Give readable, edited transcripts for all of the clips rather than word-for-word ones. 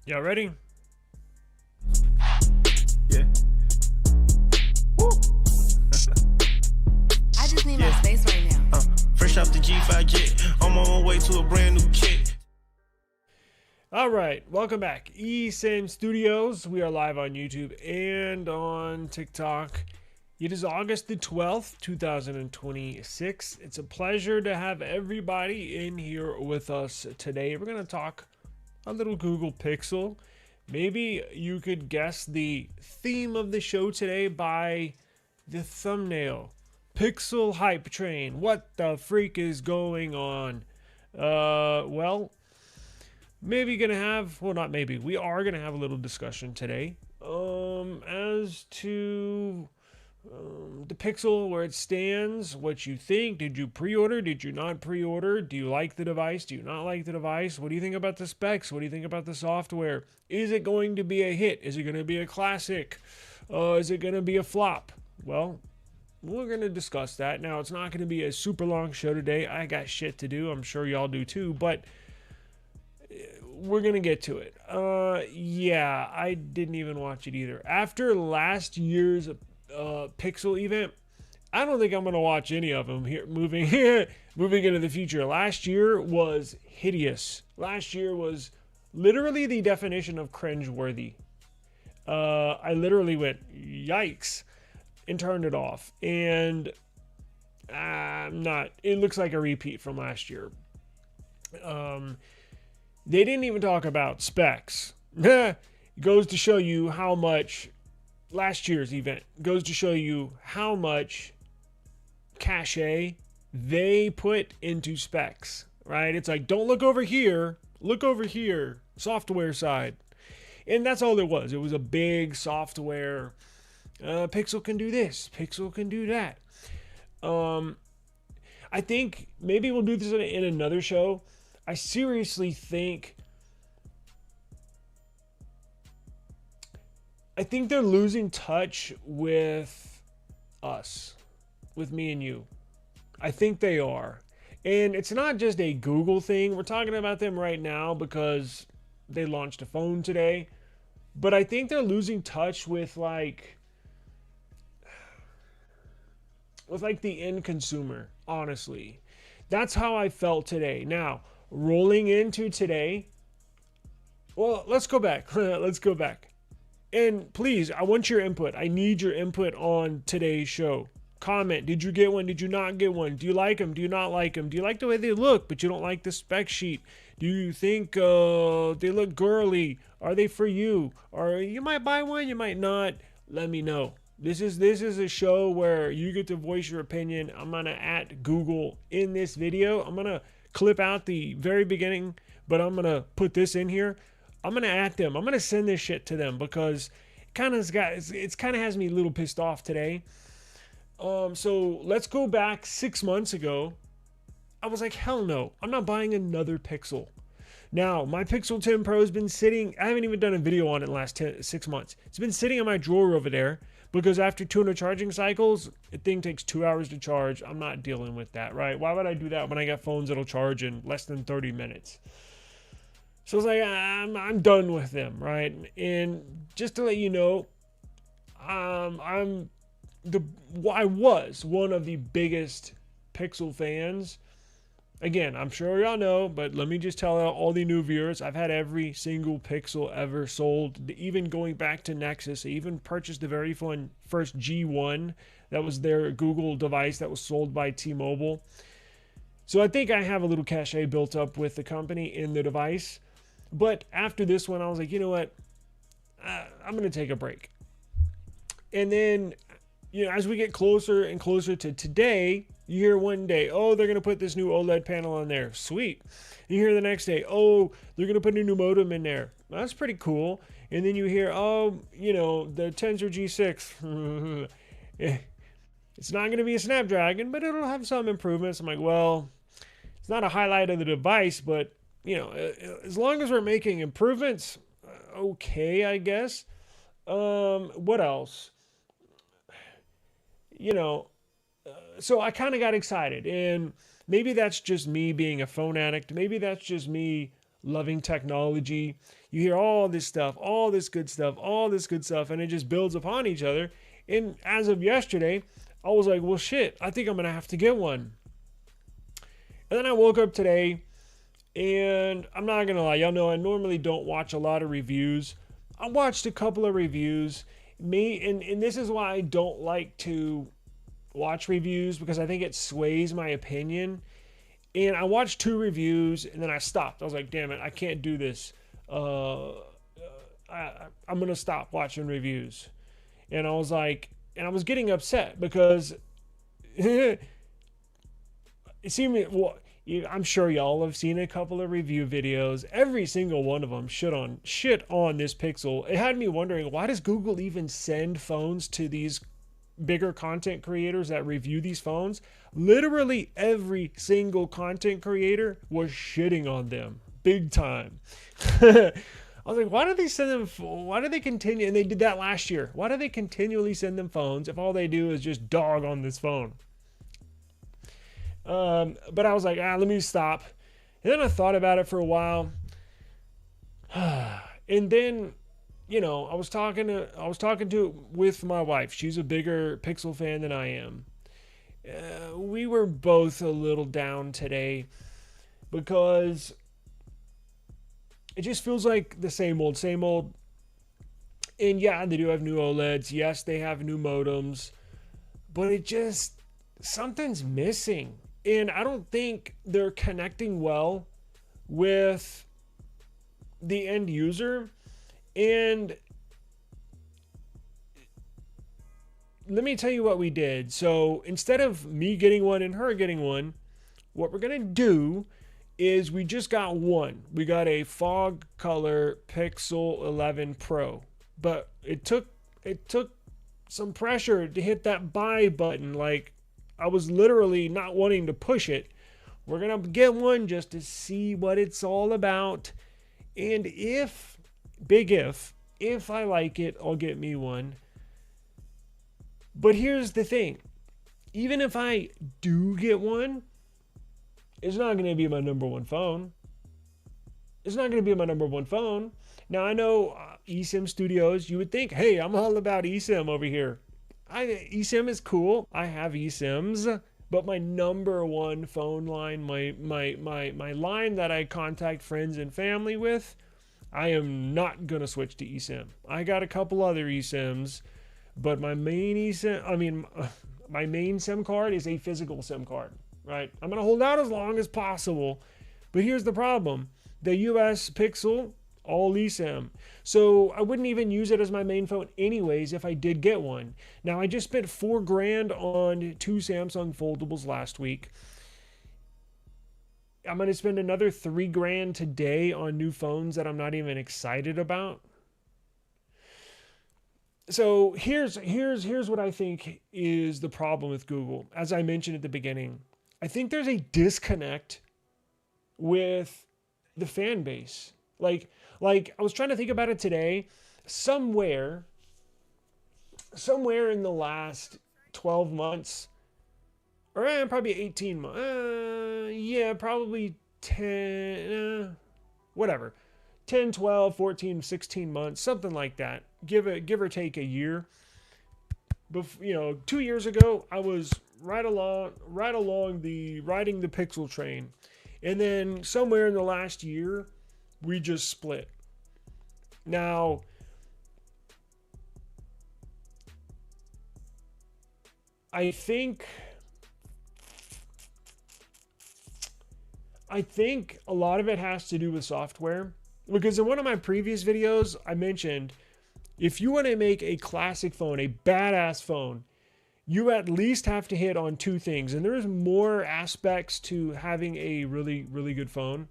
Y'all ready? Yeah. Woo. I just need my space right now. Fresh off the G5 jet, I'm on my way to a brand new kit. All right, welcome back. eSIM Studios. We are live on YouTube and on TikTok. It is August the 12th, 2026. It's a pleasure to have everybody in here with us today. We're going to talk a little Google Pixel. Maybe you could guess the theme of the show today by the thumbnail. Pixel hype train. What the freak is going on? Well, maybe gonna have, well, not maybe, we are gonna have a little discussion today as to the Pixel, where it stands, what you think. Did you pre-order? Did you not pre-order? Do you like the device? Do you not like the device? What do you think about the specs? What do you think about the software? Is it going to be a hit? Is it going to be a classic? Is it going to be a flop? Well, we're going to discuss that. Now, it's not going to be a super long show today. I got shit to do. I'm sure y'all do too, but we're going to get to it. Yeah, I didn't even watch it either. After last year's Pixel event, I don't think I'm going to watch any of them here moving into the future. Last year was hideous. Last year was literally the definition of cringeworthy. I literally went, yikes, and turned it off. And it looks like a repeat from last year. They didn't even talk about specs. It goes to show you how much last year's event goes to show you how much cachet they put into specs, right? It's like, don't look over here, look over here, software side. And that's all it was. It was a big software. Pixel can do this, Pixel can do that. I think maybe we'll do this in another show. I seriously think they're losing touch with us, with me and you. I think they are. And it's not just a Google thing. We're talking about them right now because they launched a phone today. But I think they're losing touch with like the end consumer, honestly. That's how I felt today. Now, rolling into today, well, let's go back. Let's go back. And please, I want your input. I need your input on today's show. Comment. Did you get one? Did you not get one? Do you like them? Do you not like them? Do you like the way they look, but you don't like the spec sheet? Do you think they look girly? Are they for you? Or you might buy one, you might not. Let me know. This is a show where you get to voice your opinion. I'm going to at Google in this video. I'm going to clip out the very beginning, but I'm going to put this in here. I'm going to at them. I'm going to send this shit to them because it kind of has me a little pissed off today. So let's go back 6 months ago. I was like, hell no, I'm not buying another Pixel. Now, my Pixel 10 Pro has been sitting, I haven't even done a video on it in the last 6 months. It's been sitting in my drawer over there because after 200 charging cycles, the thing takes 2 hours to charge. I'm not dealing with that, right? Why would I do that when I got phones that'll charge in less than 30 minutes? So I was like, I'm done with them, right? And just to let you know, I was one of the biggest Pixel fans. Again, I'm sure y'all know, but let me just tell all the new viewers, I've had every single Pixel ever sold, even going back to Nexus. I even purchased the very first G1. That was their Google device that was sold by T-Mobile. So I think I have a little cachet built up with the company in the device. But after this one, I was like, you know what? I'm going to take a break. And then, as we get closer and closer to today, you hear one day, oh, they're going to put this new OLED panel on there. Sweet. You hear the next day, oh, they're going to put a new modem in there. That's pretty cool. And then you hear, oh, the Tensor G6. It's not going to be a Snapdragon, but it'll have some improvements. I'm like, well, it's not a highlight of the device, but as long as we're making improvements, okay, I guess. What else? So I kind of got excited, and maybe that's just me being a phone addict. Maybe that's just me loving technology. You hear all this stuff, all this good stuff, all this good stuff, and it just builds upon each other. And as of yesterday, I was like, well, shit, I think I'm going to have to get one. And then I woke up today, and I'm not going to lie, y'all know I normally don't watch a lot of reviews. I watched a couple of reviews. And this is why I don't like to watch reviews, because I think it sways my opinion. And I watched 2 reviews, and then I stopped. I was like, damn it, I can't do this. I'm going to stop watching reviews. And I was like, and I was getting upset because it seemed, well, I'm sure y'all have seen a couple of review videos. Every single one of them shit on this Pixel. It had me wondering, why does Google even send phones to these bigger content creators that review these phones? Literally every single content creator was shitting on them big time. I was like, why do they send them? Why do they continue? And they did that last year. Why do they continually send them phones if all they do is just dog on this phone? But I was like, let me stop. And then I thought about it for a while. And then, you know, I was talking with my wife. She's a bigger Pixel fan than I am. We were both a little down today because it just feels like the same old, same old. And yeah, they do have new OLEDs. Yes, they have new modems, but something's missing. And I don't think they're connecting well with the end user. And let me tell you what we did. So instead of me getting one and her getting one, what we're going to do is we just got one. We got a fog color Pixel 11 Pro. But it took some pressure to hit that buy button. Like, I was literally not wanting to push it. We're going to get one just to see what it's all about. And if I like it, I'll get me one. But here's the thing. Even if I do get one, it's not going to be my number one phone. It's not going to be my number one phone. Now, I know eSIM Studios, you would think, hey, I'm all about eSIM over here. eSIM is cool. I have eSIMs, but my number one phone line, my line that I contact friends and family with, I am not going to switch to eSIM. I got a couple other eSIMs, but my main SIM card is a physical SIM card, right? I'm going to hold out as long as possible, but here's the problem. The US Pixel, all eSIM. So I wouldn't even use it as my main phone anyways if I did get one. Now, I just spent $4,000 on 2 Samsung foldables last week. I'm going to spend another $3,000 today on new phones that I'm not even excited about. So here's what I think is the problem with Google. As I mentioned at the beginning, I think there's a disconnect with the fan base. Like I was trying to think about it today. Somewhere in the last 12 months, or probably 18 months, probably 10, whatever, 10, 12, 14, 16 months, something like that. Give or take a year. 2 years ago, I was riding the Pixel train. And then somewhere in the last year, we just split. Now, I think a lot of it has to do with software, because in one of my previous videos, I mentioned if you want to make a classic phone, a badass phone, you at least have to hit on 2 things. And there's more aspects to having a really, really good phone.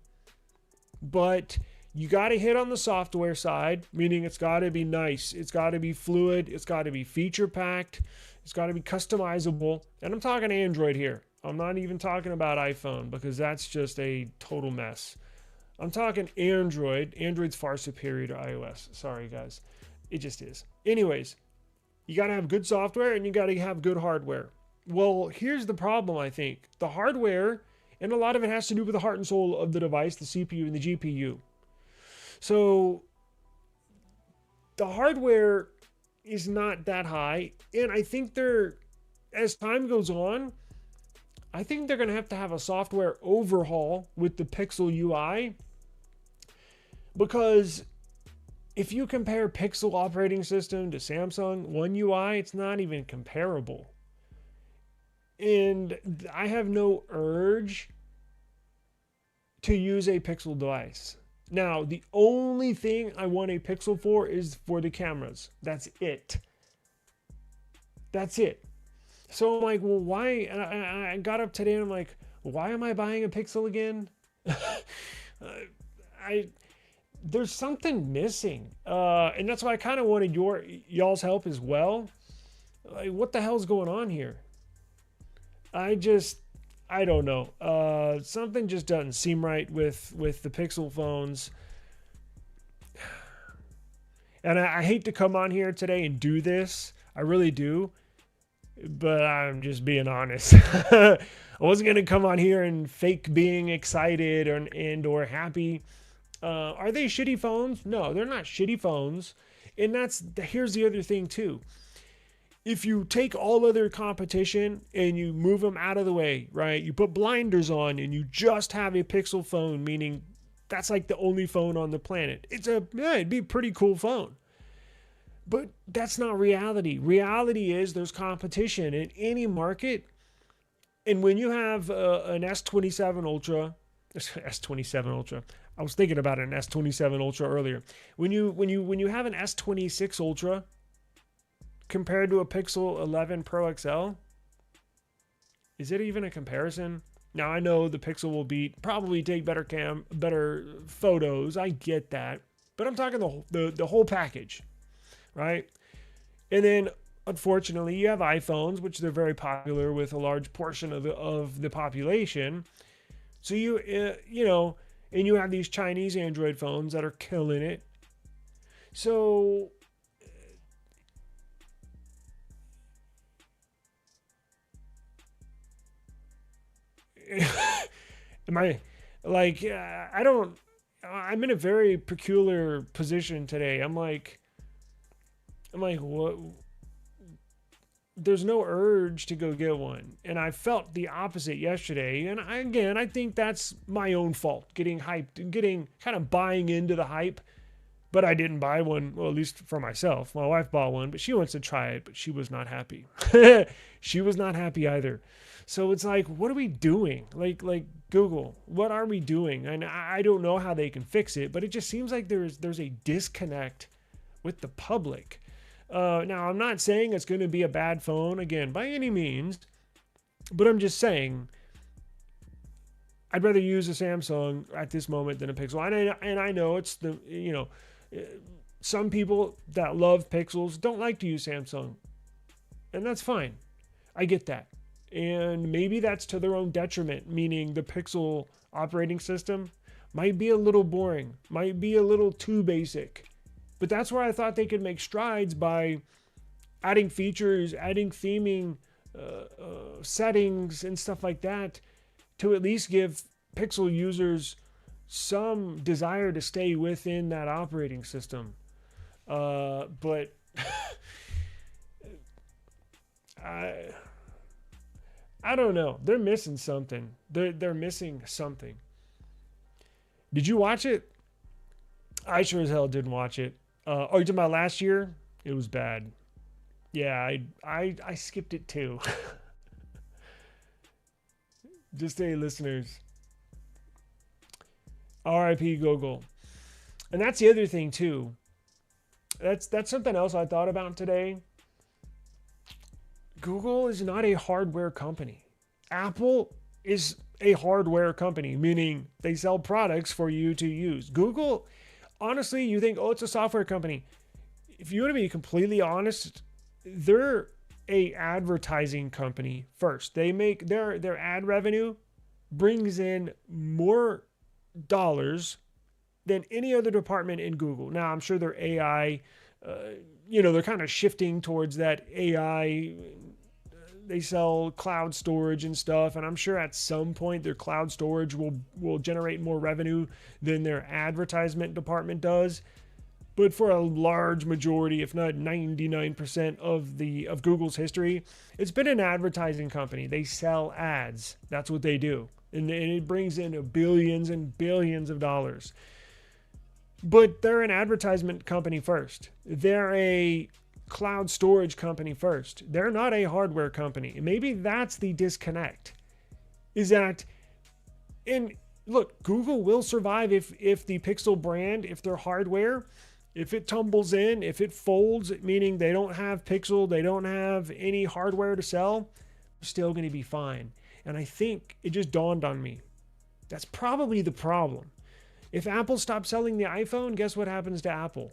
But you got to hit on the software side, meaning it's got to be nice. It's got to be fluid. It's got to be feature packed. It's got to be customizable. And I'm talking Android here. I'm not even talking about iPhone, because that's just a total mess. I'm talking Android. Android's far superior to iOS. Sorry, guys. It just is. Anyways, you got to have good software and you got to have good hardware. Well, here's the problem, I think. The hardware And a lot of it has to do with the heart and soul of the device, the CPU and the GPU. So the hardware is not that high. And I think as time goes on, I think they're going to have a software overhaul with the Pixel UI. Because if you compare Pixel operating system to Samsung One UI, it's not even comparable. And I have no urge to use a Pixel device. Now, the only thing I want a Pixel for is for the cameras. That's it. That's it. So I'm like, well, why? And I got up today and I'm like, why am I buying a Pixel again? There's something missing. And that's why I kind of wanted y'all's help as well. Like, what the hell's going on here? I don't know. Something just doesn't seem right with the Pixel phones. And I hate to come on here today and do this. I really do. But I'm just being honest. I wasn't going to come on here and fake being excited or happy. Are they shitty phones? No, they're not shitty phones. And here's the other thing too. If you take all other competition and you move them out of the way, right? You put blinders on and you just have a Pixel phone, meaning that's like the only phone on the planet. It'd be a pretty cool phone. But that's not reality. Reality is there's competition in any market. And when you have an S27 Ultra, I was thinking about an S27 Ultra earlier. When you have an S26 Ultra compared to a Pixel 11 Pro XL, is it even a comparison? Now I know the Pixel will probably take better photos. I get that, but I'm talking the whole package, right? And then unfortunately, you have iPhones, which they're very popular with a large portion of the population. So and you have these Chinese Android phones that are killing it. So am I like, I'm in a very peculiar position today. I'm like, what? There's no urge to go get one. And I felt the opposite yesterday. And I think that's my own fault, getting hyped and kind of buying into the hype. But I didn't buy one, well, at least for myself. My wife bought one, but she wants to try it, but she was not happy. She was not happy either. So it's like, what are we doing? Like Google, what are we doing? And I don't know how they can fix it, but it just seems like there's a disconnect with the public. Now, I'm not saying it's going to be a bad phone, again, by any means, but I'm just saying I'd rather use a Samsung at this moment than a Pixel. And I know it's some people that love Pixels don't like to use Samsung, and that's fine. I get that. And maybe that's to their own detriment, meaning the Pixel operating system might be a little boring, might be a little too basic. But that's where I thought they could make strides by adding features, adding theming, settings, and stuff like that to at least give Pixel users some desire to stay within that operating system. But I don't know. They're missing something. They're missing something. Did you watch it? I sure as hell didn't watch it. You talking about last year? It was bad. Yeah, I skipped it too. Just hey, listeners. R.I.P. Google. And that's the other thing too. That's something else I thought about today. Google is not a hardware company. Apple is a hardware company, meaning they sell products for you to use. Google, honestly, you think, oh, it's a software company. If you want to be completely honest, they're a advertising company first. They make their ad revenue brings in more dollars than any other department in Google. Now, I'm sure their AI, they're kind of shifting towards that AI they sell cloud storage and stuff, and I'm sure at some point their cloud storage will generate more revenue than their advertisement department does. But for a large majority, if not 99% of Google's history, it's been an advertising company. They sell ads. That's what they do. And it brings in billions and billions of dollars. But they're an advertisement company first. They're a cloud storage company first. They're not a hardware company. And maybe that's the disconnect. Is that, and look, Google will survive if the Pixel brand, if their hardware, if it tumbles in, if it folds, meaning they don't have Pixel, they don't have any hardware to sell, they're still going to be fine. And I think it just dawned on me. That's probably the problem. If Apple stops selling the iPhone, guess what happens to Apple?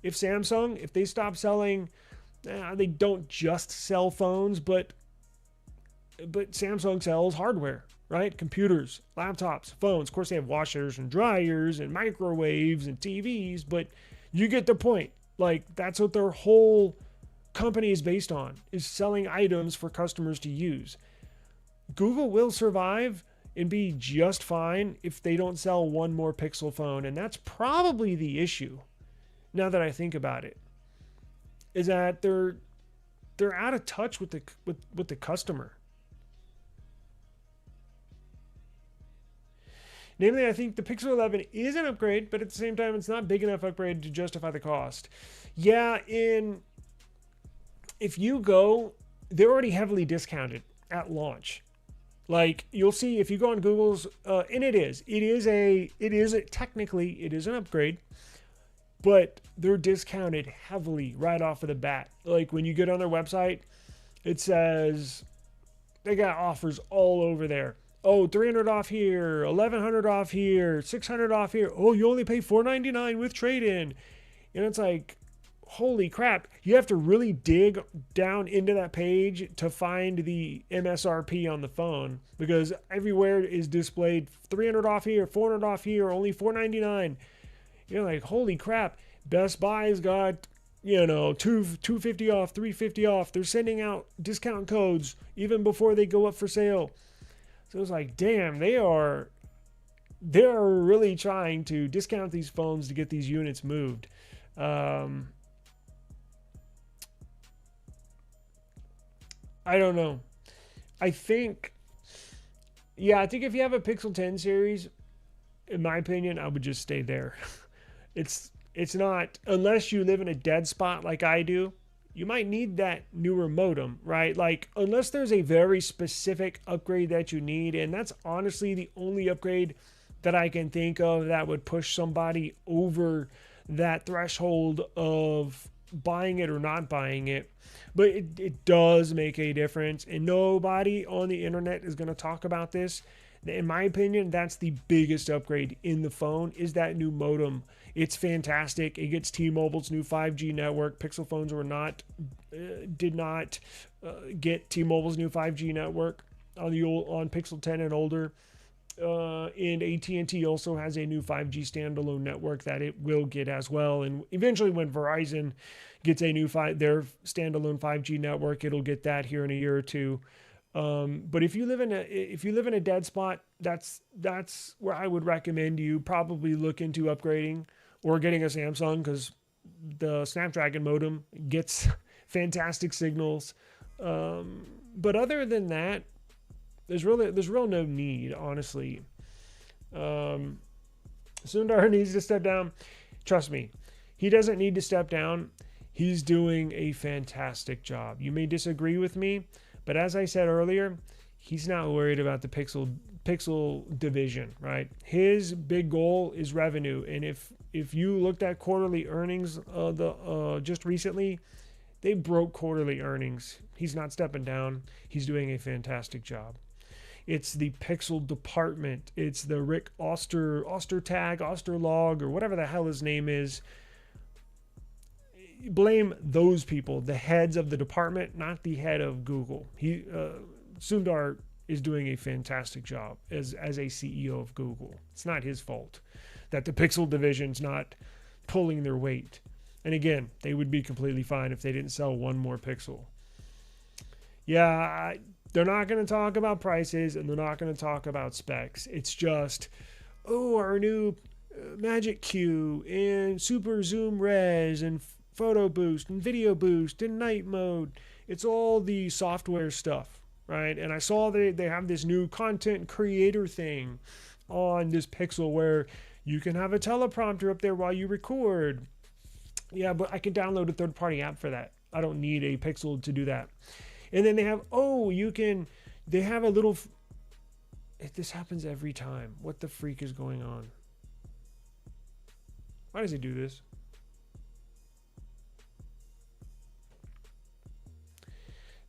If Samsung, if they stop selling, they don't just sell phones, but Samsung sells hardware, right? Computers, laptops, phones. Of course, they have washers and dryers and microwaves and TVs, but you get the point. Like, that's what their whole company is based on, is selling items for customers to use. Google will survive and be just fine if they don't sell one more Pixel phone, and that's probably the issue. Now that I think about it, is that they're out of touch with the customer. Namely, I think the Pixel 11 is an upgrade, but at the same time, it's not big enough upgrade to justify the cost. Yeah, if you go, they're already heavily discounted at launch. Like, you'll see if you go on Google's, and technically it is an upgrade, but they're discounted heavily right off of the bat. Like, when you get on their website, it says they got offers all over there. Oh, $300 off here, $1,100 off here, $600 off here. Oh, you only pay $499 with trade-in. And it's like, holy crap. You have to really dig down into that page to find the MSRP on the phone, because everywhere is displayed $300 off here, $400 off here, only $499. You're like, holy crap. Best Buy's got, $250 off, $350 off. They're sending out discount codes even before they go up for sale. So it's like, damn, they're really trying to discount these phones to get these units moved. I don't know. I think if you have a Pixel 10 series, in my opinion, I would just stay there. It's not, unless you live in a dead spot like I do, you might need that newer modem, right? Like, unless there's a very specific upgrade that you need, and that's honestly the only upgrade that I can think of that would push somebody over that threshold of buying it or not buying it. But it does make a difference, and nobody on the internet is going to talk about this. In my opinion, that's the biggest upgrade in the phone, is that new modem. It's fantastic. It gets T-Mobile's new 5G network. Pixel phones did not get T-Mobile's new 5G network on Pixel 10 and older. And AT&T also has a new 5G standalone network that it will get as well. And eventually, when Verizon gets their standalone 5G network, it'll get that here in a year or two. But if you live in a dead spot, that's where I would recommend you probably look into upgrading or getting a Samsung, because the Snapdragon modem gets fantastic signals. But other than that, there's real no need, honestly. Sundar needs to step down. Trust me, he doesn't need to step down. He's doing a fantastic job. You may disagree with me, but as I said earlier, he's not worried about the Pixel division, right? His big goal is revenue. And if you looked at quarterly earnings just recently, they broke quarterly earnings. He's not stepping down. He's doing a fantastic job. It's the Pixel department. It's the Rick Osterlog, or whatever the hell his name is. Blame those people, the heads of the department, not the head of Google. Sundar is doing a fantastic job as a CEO of Google. It's not his fault that the Pixel division's not pulling their weight. And again, they would be completely fine if they didn't sell one more Pixel. they're not going to talk about prices and they're not going to talk about specs. It's just, oh, our new Magic Q and Super Zoom Res and Photo Boost and Video Boost and Night Mode. It's all the software stuff, right? And I saw they have this new content creator thing on this Pixel where you can have a teleprompter up there while you record. Yeah, but I can download a third-party app for that. I don't need a Pixel to do that. And then they have, they have a little, this happens every time. What the freak is going on? Why does it do this?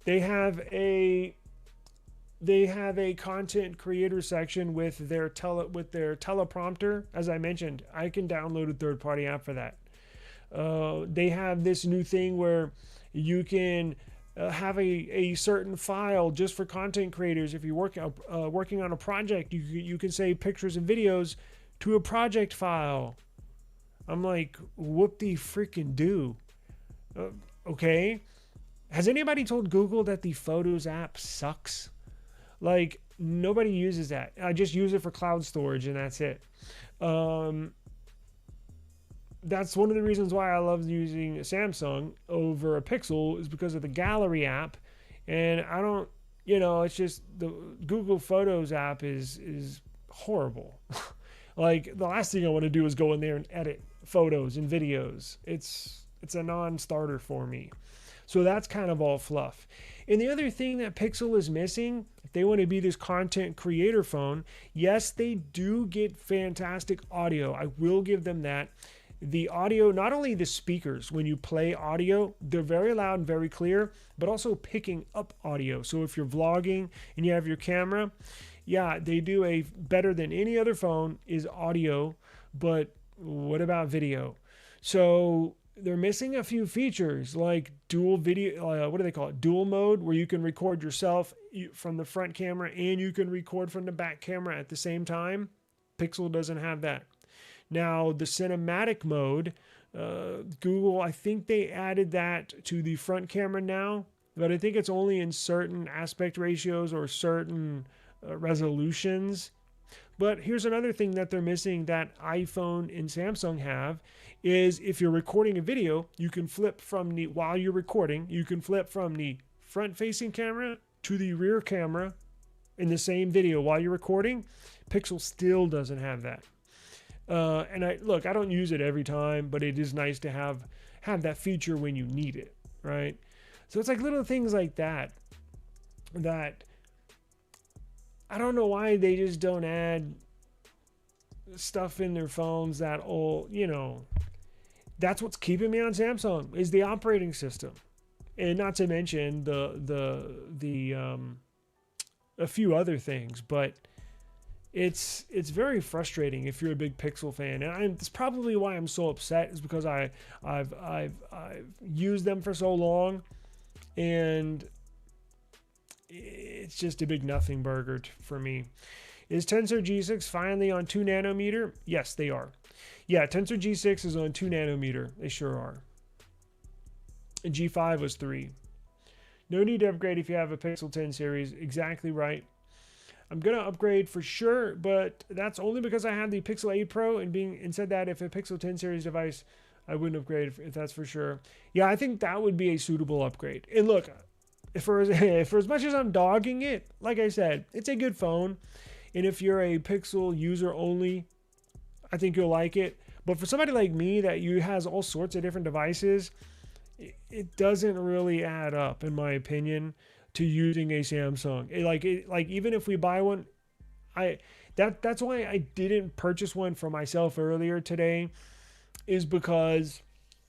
They have a content creator section with their teleprompter. As I mentioned, I can download a third-party app for that. They have this new thing where you can have a certain file just for content creators. If you're working on a project, you can save pictures and videos to a project file. I'm like, whoop de freaking do. Okay. Has anybody told Google that the Photos app sucks? Like, nobody uses that. I just use it for cloud storage and that's it. That's one of the reasons why I love using Samsung over a Pixel, is because of the gallery app. And I don't, it's just the Google Photos app is horrible. Like, the last thing I want to do is go in there and edit photos and videos. It's a non-starter for me. So that's kind of all fluff. And the other thing that Pixel is missing, if they want to be this content creator phone, yes, they do get fantastic audio. I will give them that. The audio, not only the speakers, when you play audio, they're very loud and very clear, but also picking up audio. So if you're vlogging and you have your camera, yeah, they do a better than any other phone is audio, but what about video? So they're missing a few features like dual video, what do they call it? Dual mode, where you can record yourself from the front camera and you can record from the back camera at the same time. Pixel doesn't have that. Now, the cinematic mode, Google, I think they added that to the front camera now, but I think it's only in certain aspect ratios or certain resolutions. But here's another thing that they're missing that iPhone and Samsung have, is if you're recording a video, you can flip while you're recording, you can flip from the front-facing camera to the rear camera in the same video while you're recording. Pixel still doesn't have that. And I don't use it every time, but it is nice to have that feature when you need it, right? So it's like little things like that I don't know why they just don't add stuff in their phones that that's what's keeping me on Samsung, is the operating system. And not to mention a few other things, but it's very frustrating if you're a big Pixel fan, and it's probably why I'm so upset, is because I've used them for so long, and it's just a big nothing burger for me. Is Tensor G6 finally on 2 nanometer? Yes, they are. Yeah, Tensor G6 is on 2 nanometer. They sure are. And G5 was 3. No need to upgrade if you have a Pixel 10 series. Exactly right. I'm going to upgrade for sure, but that's only because I have the Pixel 8 Pro, and said that if a Pixel 10 series device, I wouldn't upgrade if that's for sure. Yeah, I think that would be a suitable upgrade. And look, for as much as I'm dogging it, like I said, it's a good phone. And if you're a Pixel user only, I think you'll like it. But for somebody like me that has all sorts of different devices, it doesn't really add up, in my opinion, to using a Samsung. Like even if we buy one, that's why I didn't purchase one for myself earlier today, is because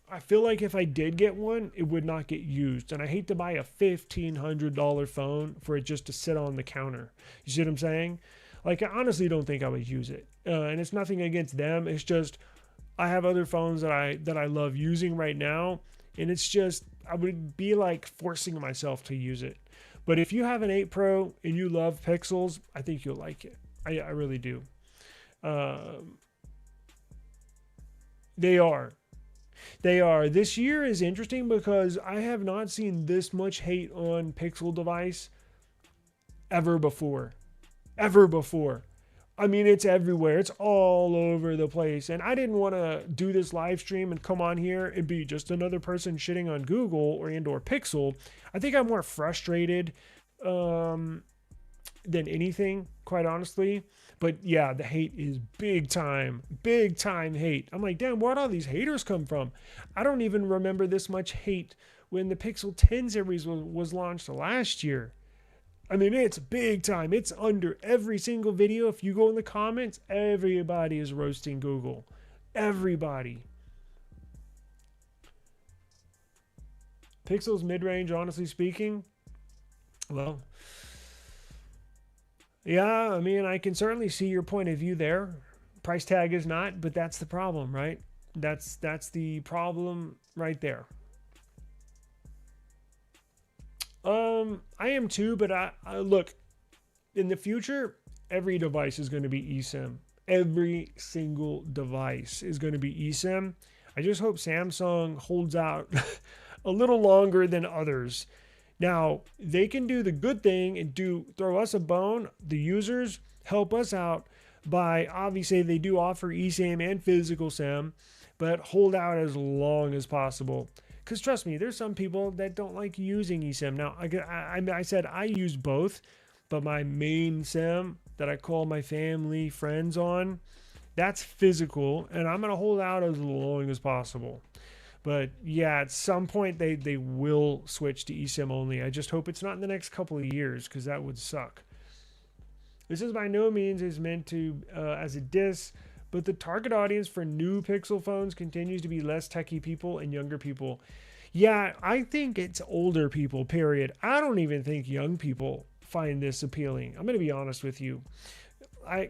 I feel like if I did get one, it would not get used. And I hate to buy a $1,500 phone for it just to sit on the counter. You see what I'm saying? Like, I honestly don't think I would use it. And it's nothing against them. It's just, I have other phones that I love using right now. And it's just, I would be like forcing myself to use it. But if you have an 8 Pro and you love Pixels, I think you'll like it. I really do. They are. They are. This year is interesting because I have not seen this much hate on Pixel device ever before. Ever before. I mean, it's everywhere. It's all over the place. And I didn't want to do this live stream and come on here and be just another person shitting on Google or Pixel. I think I'm more frustrated than anything, quite honestly. But yeah, the hate is big time hate. I'm like, damn, where'd all these haters come from? I don't even remember this much hate when the Pixel 10 series was launched last year. I mean, it's big time. It's under every single video. If you go in the comments, everybody is roasting Google. Everybody. Pixel's mid-range, honestly speaking, well, yeah, I mean, I can certainly see your point of view there. Price tag is not, but that's the problem, right? That's the problem right there. I am too, but I look, in the future, every device is going to be eSIM. Every single device is going to be eSIM. I just hope Samsung holds out a little longer than others. Now, they can do the good thing and throw us a bone. The users help us out by, obviously, they do offer eSIM and physical SIM, but hold out as long as possible. Because trust me, there's some people that don't like using eSIM. Now, I said I use both, but my main SIM that I call my family, friends on, that's physical, and I'm going to hold out as long as possible. But yeah, at some point they will switch to eSIM only. I just hope it's not in the next couple of years, because that would suck. This is by no means is meant to as a diss, but the target audience for new Pixel phones continues to be less techie people and younger people. Yeah, I think it's older people, period. I don't even think young people find this appealing. I'm going to be honest with you. I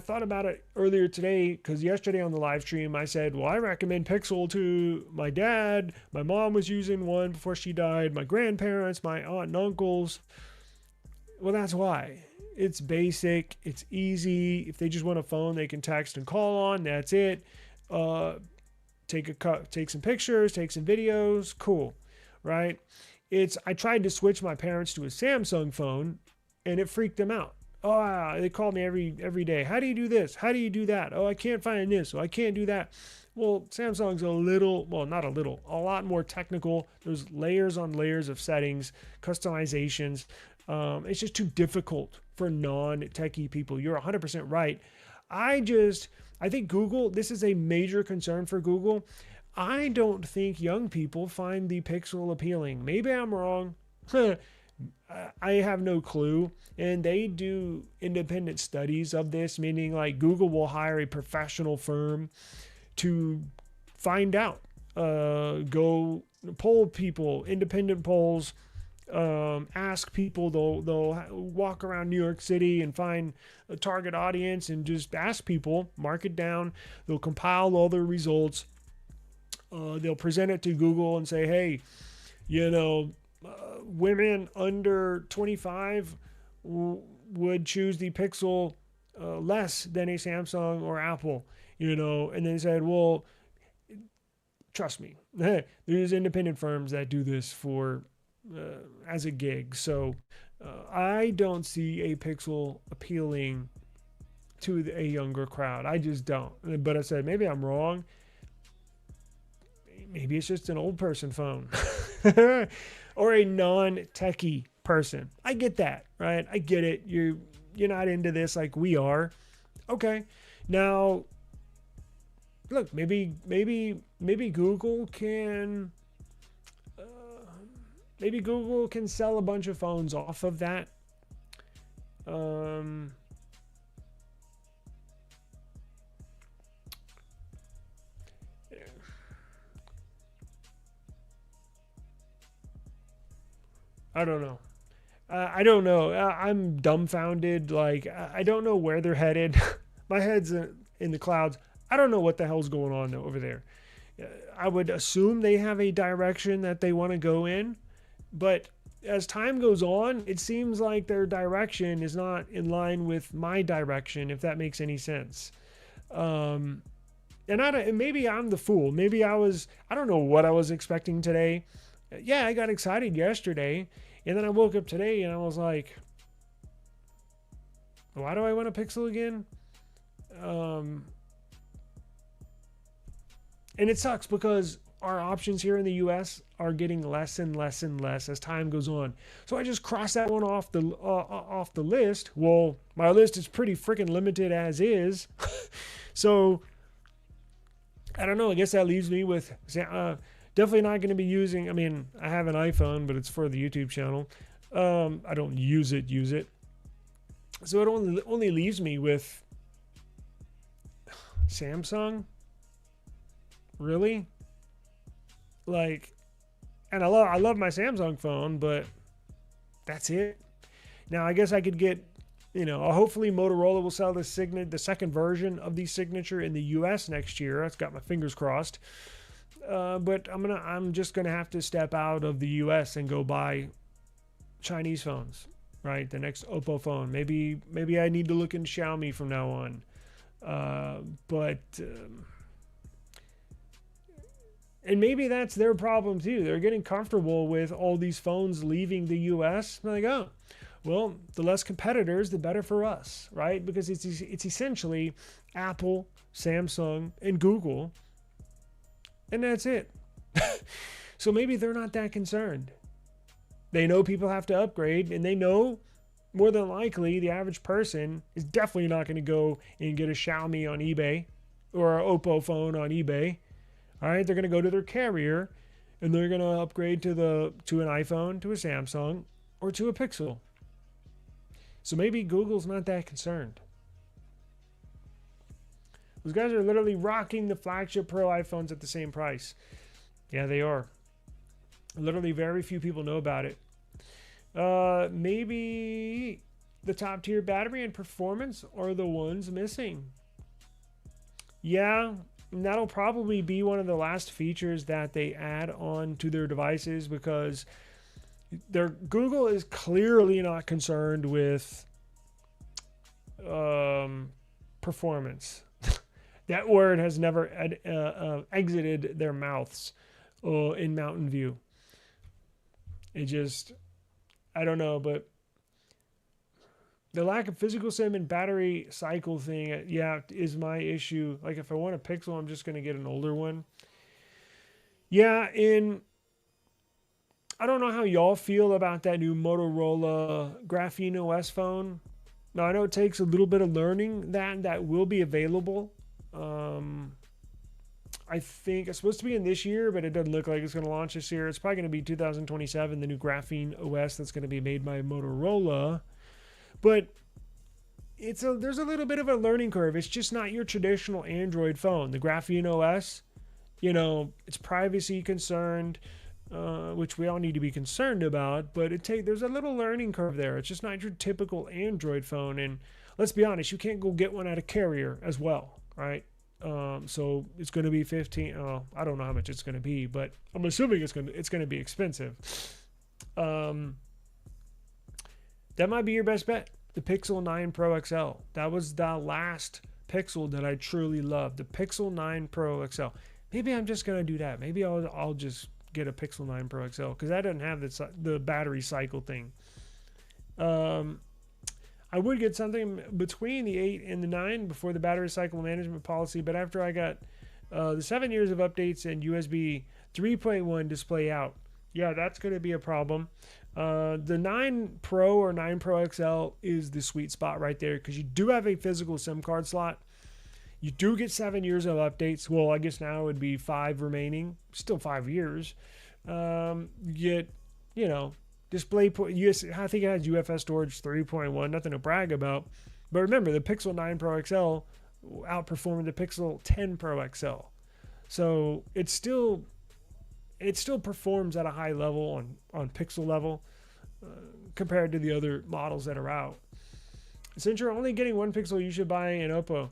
thought about it earlier today, because yesterday on the live stream I said, well, I recommend Pixel to my dad. My mom was using one before she died. My grandparents, my aunt and uncles. Well, that's why. It's basic. It's easy. If they just want a phone they can text and call on, that's it. Take some pictures, take some videos. Cool, right? I tried to switch my parents to a Samsung phone, and it freaked them out. Oh, they called me every day. How do you do this? How do you do that? Oh, I can't find this. Oh, I can't do that. Well, Samsung's a lot more technical. There's layers on layers of settings, customizations. It's just too difficult for non-techie people. You're 100% right. I think Google, this is a major concern for Google. I don't think young people find the Pixel appealing. Maybe I'm wrong. I have no clue. And they do independent studies of this, meaning like Google will hire a professional firm to find out. Go poll people, independent polls, ask people. They'll walk around New York City and find a target audience and just ask people, mark it down. They'll compile all their results. They'll present it to Google and say, hey, women under 25 would choose the Pixel less than a Samsung or Apple, and they said, well, trust me, there's independent firms that do this for as a gig. So I don't see a Pixel appealing to a younger crowd. I just don't. But I said, maybe I'm wrong. Maybe it's just an old person phone or a non-techie person. I get that, right? I get it. You're not into this like we are. Okay. Now, look, maybe Google can sell a bunch of phones off of that. I don't know. I'm dumbfounded. Like, I don't know where they're headed. My head's in the clouds. I don't know what the hell's going on over there. I would assume they have a direction that they want to go in. But as time goes on, it seems like their direction is not in line with my direction, if that makes any sense. And maybe I'm the fool. Maybe I don't know what I was expecting today. Yeah, I got excited yesterday. And then I woke up today and I was like, why do I want a Pixel again? And it sucks because our options here in the US are getting less and less and less as time goes on. So I just crossed that one off the list. Well, my list is pretty freaking limited as is. So I don't know. I guess that leaves me with definitely not going to be using. I mean, I have an iPhone, but it's for the YouTube channel. I don't use it. So it only leaves me with Samsung. Really? Like, and I love my Samsung phone, but that's it. Now I guess I could get, hopefully Motorola will sell the second version of the Signature in the US next year. I've got my fingers crossed. But I'm just gonna have to step out of the US and go buy Chinese phones, right? The next Oppo phone. Maybe I need to look into Xiaomi from now on. And maybe that's their problem too. They're getting comfortable with all these phones leaving the US. They're like, oh, well, the less competitors, the better for us, right? Because it's essentially Apple, Samsung, and Google. And that's it. So maybe they're not that concerned. They know people have to upgrade, and they know more than likely the average person is definitely not going to go and get a Xiaomi on eBay or an Oppo phone on eBay. All right, they're going to go to their carrier, and they're going to upgrade to an iPhone, to a Samsung, or to a Pixel. So maybe Google's not that concerned. Those guys are literally rocking the flagship Pro iPhones at the same price. Yeah, they are. Literally very few people know about it. Maybe the top tier battery and performance are the ones missing. Yeah, and that'll probably be one of the last features that they add on to their devices, because Google is clearly not concerned with performance. That word has never exited their mouths in Mountain View. It just, I don't know, but the lack of physical sim and battery cycle thing, is my issue. Like, if I want a Pixel, I'm just going to get an older one. Yeah, I don't know how y'all feel about that new Motorola Graphene OS phone. Now, I know it takes a little bit of learning that will be available. I think it's supposed to be in this year, but it doesn't look like it's going to launch this year. It's probably going to be 2027, the new Graphene OS that's going to be made by Motorola. But there's a little bit of a learning curve. It's just not your traditional Android phone. The Graphene OS, it's privacy concerned, which we all need to be concerned about. But there's a little learning curve there. It's just not your typical Android phone. And let's be honest, you can't go get one at a carrier as well, right? So it's going to be $15. I don't know how much it's going to be, but I'm assuming it's going to be expensive. That might be your best bet. The Pixel 9 Pro XL. That was the last Pixel that I truly loved. The Pixel 9 Pro XL. Maybe I'm just going to do that. Maybe I'll just get a Pixel 9 Pro XL, because that doesn't have the battery cycle thing. I would get something between the 8 and the 9 before the battery cycle management policy, but after I got the 7 years of updates and USB 3.1 display out, yeah, that's going to be a problem. The 9 Pro or 9 Pro XL is the sweet spot right there, because you do have a physical SIM card slot. You do get 7 years of updates. Well, I guess now it would be 5 remaining. Still 5 years. You get, display port. I think it has UFS storage 3.1. Nothing to brag about. But remember, the Pixel 9 Pro XL outperformed the Pixel 10 Pro XL. So it still performs at a high level on Pixel level compared to the other models that are out. Since you're only getting one Pixel, you should buy an Oppo.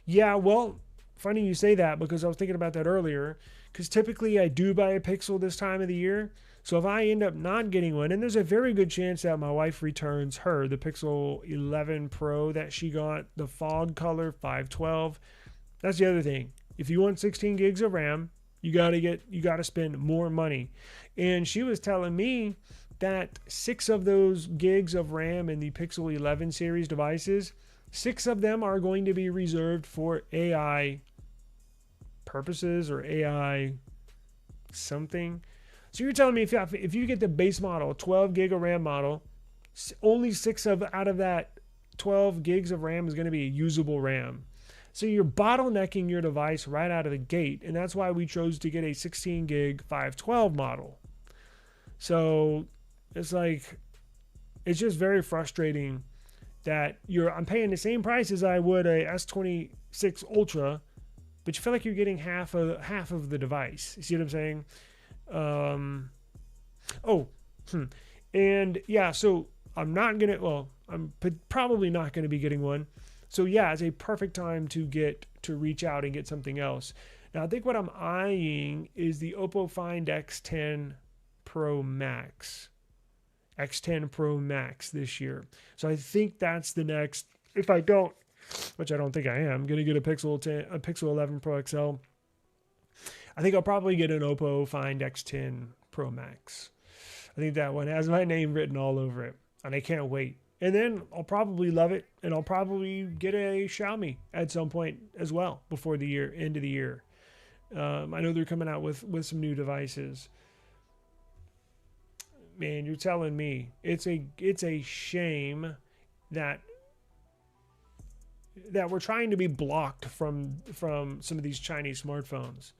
Yeah, well, funny you say that, because I was thinking about that earlier, because typically I do buy a Pixel this time of the year. So if I end up not getting one, and there's a very good chance that my wife returns the Pixel 11 Pro that she got, the fog color 512. That's the other thing. If you want 16 gigs of RAM, you gotta spend more money. And she was telling me that 6 of those gigs of RAM in the Pixel 11 series devices, 6 of them are going to be reserved for AI purposes or AI something. So you're telling me if you get the base model, 12 gig of RAM model, only 6 out of that 12 gigs of RAM is going to be usable RAM. So you're bottlenecking your device right out of the gate, and that's why we chose to get a 16 gig 512 model. So it's like, it's just very frustrating that I'm paying the same price as I would a S26 Ultra, but you feel like you're getting half of the device. You see what I'm saying? And yeah, so I'm probably not going to be getting one. So yeah, it's a perfect time to reach out and get something else. Now I think what I'm eyeing is the Oppo Find X10 Pro Max. X10 Pro Max this year. So I think that's the next, if I don't, which I don't think I am, going to get a Pixel 11 Pro XL. I think I'll probably get an Oppo Find X10 Pro Max. I think that one has my name written all over it, and I can't wait. And then I'll probably love it, and I'll probably get a Xiaomi at some point as well before the end of the year. I know they're coming out with some new devices. Man, you're telling me it's a shame that we're trying to be blocked from some of these Chinese smartphones.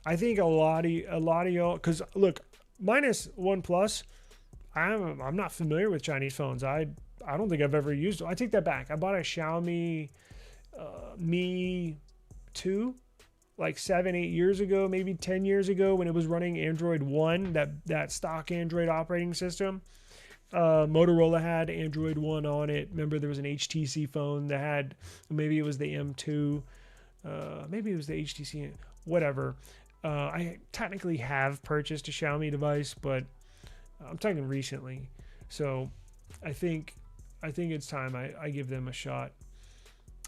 I think a lot of y'all, because look, minus OnePlus, I'm not familiar with Chinese phones. I don't think I've ever used it. I take that back. I bought a Xiaomi Mi 2 like 7-8 years ago, maybe 10 years ago, when it was running Android 1, that stock Android operating system. Motorola had Android 1 on it. Remember, there was an HTC phone that had, maybe it was the M2, maybe it was the HTC, whatever. I technically have purchased a Xiaomi device, but I'm talking recently. So I think it's time I give them a shot.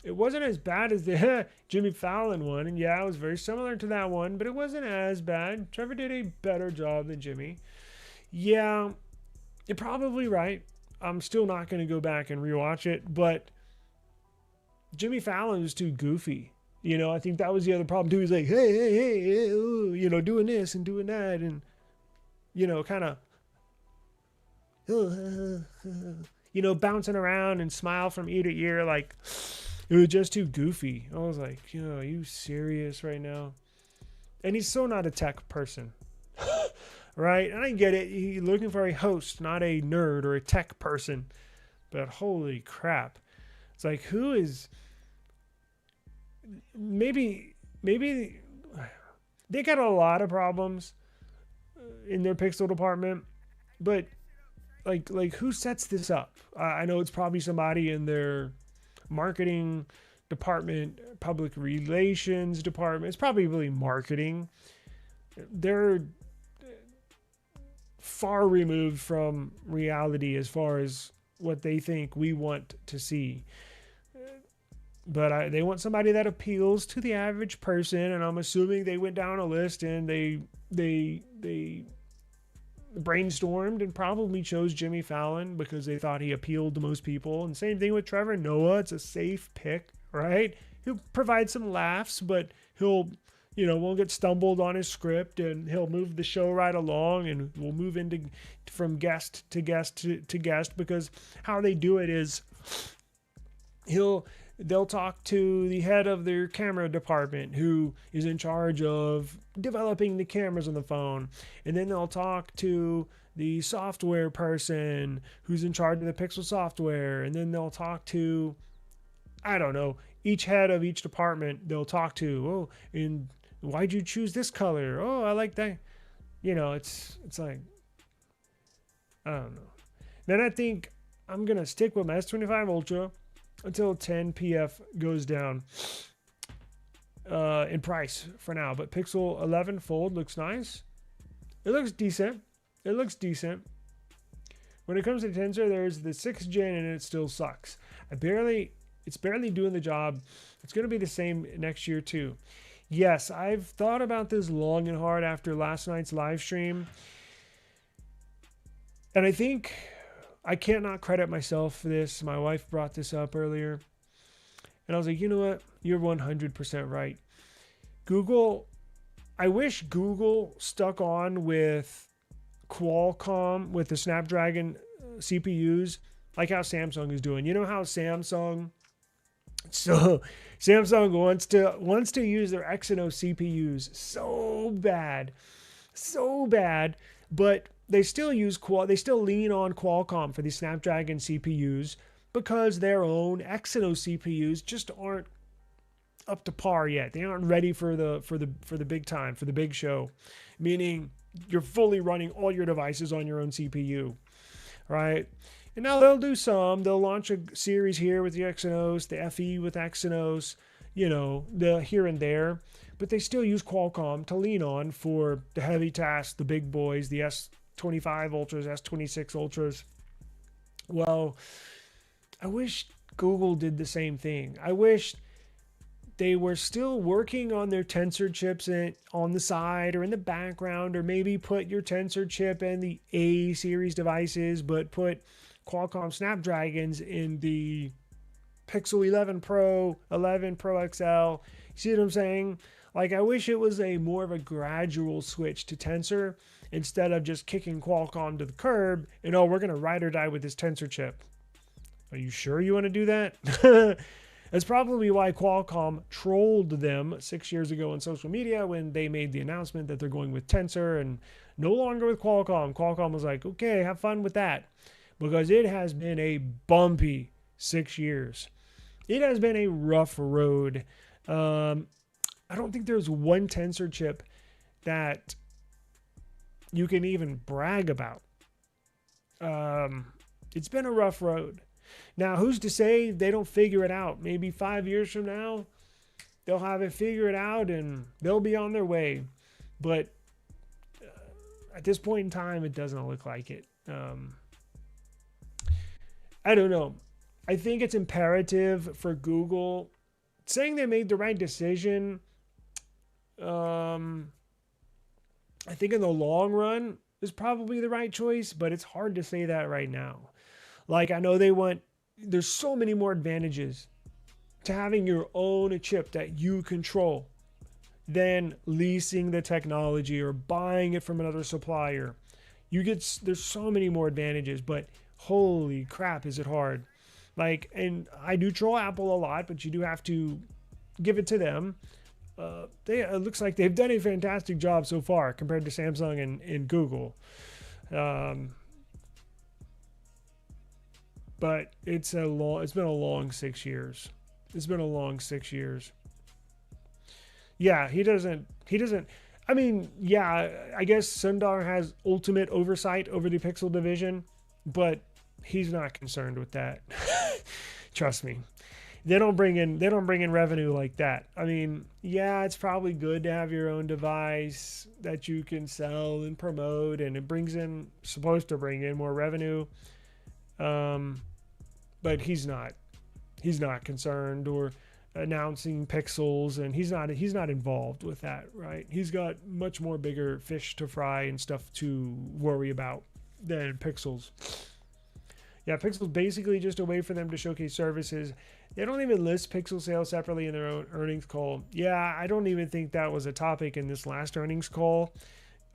It wasn't as bad as the Jimmy Fallon one, and yeah, it was very similar to that one, but it wasn't as bad. Trevor did a better job than Jimmy. Yeah, you're probably right. I'm still not going to go back and rewatch it, but Jimmy Fallon was too goofy. You know, I think that was the other problem too. He's like, hey, ooh, you know, doing this and doing that, and you know, kind of, you know, bouncing around and smile from ear to ear, like. It was just too goofy. I was like, are you serious right now? And he's so not a tech person. Right? And I get it. He's looking for a host, not a nerd or a tech person. But holy crap. It's like, who is... Maybe they got a lot of problems in their Pixel department. But, like who sets this up? I know it's probably somebody in their... marketing department, public relations department. It's probably really marketing. They're far removed from reality as far as what they think we want to see. But they want somebody that appeals to the average person, and I'm assuming they went down a list and they brainstormed and probably chose Jimmy Fallon because they thought he appealed to most people. And same thing with Trevor Noah. It's a safe pick, right? He'll provide some laughs, but he'll, won't get stumbled on his script, and he'll move the show right along, and we'll move into from guest to guest to guest, because how they do it is they'll talk to the head of their camera department, who is in charge of developing the cameras on the phone. And then they'll talk to the software person who's in charge of the Pixel software. And then they'll talk to, I don't know, each head of each department they'll talk to. Oh, and why'd you choose this color? Oh, I like that. It's like, I don't know. Then I think I'm going to stick with my S25 Ultra until 10PF goes down in price for now. But Pixel 11 Fold looks nice. It looks decent. When it comes to Tensor, there's the 6th gen and it still sucks. It's barely doing the job. It's going to be the same next year too. Yes, I've thought about this long and hard after last night's live stream. And I think I can't not credit myself for this. My wife brought this up earlier. And I was like, you know what? You're 100% right. Google, I wish Google stuck on with Qualcomm, with the Snapdragon CPUs, like how Samsung is doing. You know how Samsung wants to use their Exynos CPUs so bad, but they still lean on Qualcomm for the Snapdragon CPUs because their own Exynos CPUs just aren't up to par yet. They aren't ready for the big time, for the big show, meaning you're fully running all your devices on your own CPU, right? And now they'll launch a series here with the Exynos, the FE with Exynos, the here and there, but they still use Qualcomm to lean on for the heavy tasks, the big boys, the S25 Ultras, S26 Ultras. Well, I wish Google did the same thing. I wish they were still working on their Tensor chips on the side or in the background, or maybe put your Tensor chip in the A series devices, but put Qualcomm Snapdragons in the Pixel 11 Pro, 11 Pro XL. You see what I'm saying? Like, I wish it was more of a gradual switch to Tensor instead of just kicking Qualcomm to the curb and, we're going to ride or die with this Tensor chip. Are you sure you want to do that? That's probably why Qualcomm trolled them 6 years ago on social media when they made the announcement that they're going with Tensor and no longer with Qualcomm. Qualcomm was like, okay, have fun with that. Because it has been a bumpy 6 years. It has been a rough road. I don't think there's one Tensor chip that you can even brag about. It's been a rough road. Now, who's to say they don't figure it out? Maybe 5 years from now, they'll have it figured out and they'll be on their way. But at this point in time, it doesn't look like it. I don't know. I think it's imperative for Google. Saying they made the right decision, I think in the long run is probably the right choice, but it's hard to say that right now. Like, I know there's so many more advantages to having your own chip that you control than leasing the technology or buying it from another supplier. There's so many more advantages, but holy crap, is it hard. Like, and I do troll Apple a lot, but you do have to give it to them. It looks like they've done a fantastic job so far compared to Samsung and Google. But it's been a long 6 years. It's been a long 6 years. Yeah, he doesn't, I mean, yeah, I guess Sundar has ultimate oversight over the Pixel division, but he's not concerned with that. Trust me. They don't bring in revenue like that. I mean, yeah, it's probably good to have your own device that you can sell and promote, and it supposed to bring in more revenue. But he's not concerned or announcing pixels, and he's not involved with that, right? He's got much more bigger fish to fry and stuff to worry about than pixels. Yeah, Pixel's basically just a way for them to showcase services. They don't even list Pixel sales separately in their own earnings call. Yeah, I don't even think that was a topic in this last earnings call.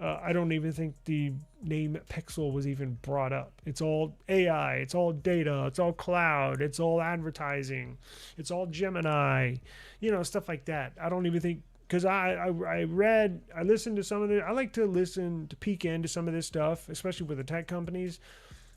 I don't even think the name Pixel was even brought up. It's all AI, it's all data, it's all cloud, it's all advertising, it's all Gemini, stuff like that. I don't even think, because I listened to some of it. I like to peek into some of this stuff, especially with the tech companies.